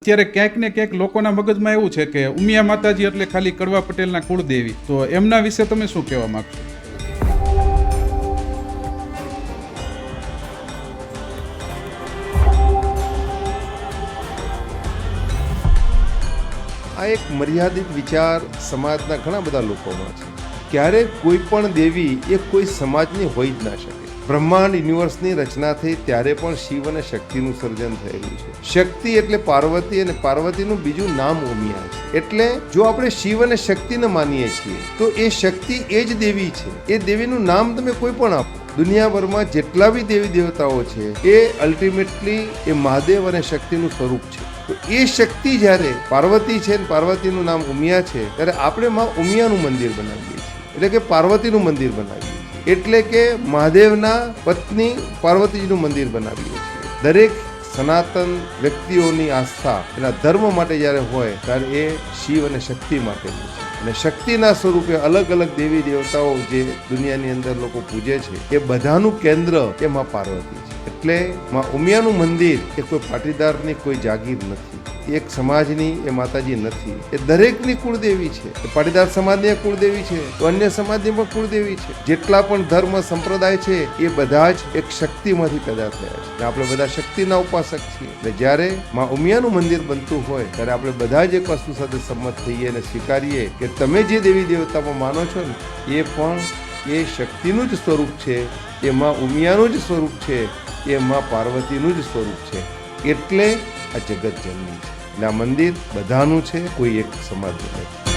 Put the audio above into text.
અત્યારે ક્યાંક ને ક્યાંક લોકોના મગજમાં એવું છે કે ઉમિયા માતાજી એટલે ખાલી કડવા પટેલના કુળદેવી, તો એમના વિશે તમે શું કહેવા માંગશો? આ એક મર્યાદિત વિચાર સમાજના ઘણા બધા લોકોમાં છે. ક્યારેક કોઈ પણ દેવી એ કોઈ સમાજની હોઈ જ ના શકે. બ્રહ્માંડ યુનિવર્સની રચના થઈ ત્યારે પણ શિવ અને શક્તિનું સર્જન થયેલું છે. શક્તિ એટલે પાર્વતી અને પાર્વતીનું બીજું નામ ઉમિયા છે. એટલે જો આપણે શિવ અને શક્તિને માનીએ છીએ તો એ શક્તિ એ જ દેવી છે. એ દેવીનું નામ તમે કોઈ પણ આપો. દુનિયાભરમાં જેટલા બી દેવી દેવતાઓ છે એ અલ્ટિમેટલી એ મહાદેવ અને શક્તિનું સ્વરૂપ છે. તો એ શક્તિ જ્યારે પાર્વતી છે ને પાર્વતીનું નામ ઉમિયા છે ત્યારે આપણે માં ઉમિયાનું મંદિર બનાવીએ છીએ, એટલે કે પાર્વતીનું મંદિર બનાવીએ છીએ, એટલે કે મહાદેવના પત્ની પાર્વતીજીનું મંદિર બનાવીએ છીએ. દરેક સનાતન વ્યક્તિઓની આસ્થા એના ધર્મ માટે જ્યારે હોય ત્યારે એ શિવ અને શક્તિ માટેની છે. અને શક્તિના સ્વરૂપે અલગ અલગ દેવી દેવતાઓ જે દુનિયાની અંદર લોકો પૂજે છે એ બધાનું કેન્દ્ર એ માં પાર્વતી છે. એટલે માં ઉમિયાનું મંદિર એ કોઈ પાટીદારની કોઈ જાગીર નથી, એક સમાજની એ માતાજી નથી, એ દરેકની કુળદેવી છે. એ પાટીદાર સમાજની કુળદેવી છે તો અન્ય સમાજની પણ કુળદેવી છે. જેટલા પણ ધર્મ સંપ્રદાય છે એ બધા જ એક શક્તિમાંથી પેદા થયા છે. આપણે બધા શક્તિના ઉપાસક છીએ. એટલે જ્યારે માં ઉમિયાનું મંદિર બનતું હોય ત્યારે આપણે બધા જ એક વસ્તુ સાથે સંમત થઈએ અને સ્વીકારીએ કે તમે જે દેવી દેવતામાં માનો છો ને એ પણ એ શક્તિનું જ સ્વરૂપ છે, એ માં ઉમિયાનું જ સ્વરૂપ છે, એ માં પાર્વતીનું જ સ્વરૂપ છે. એટલે આ જગત જનની છે. એટલે આ મંદિર બધાનું છે, કોઈ એક સમાજનું નથી.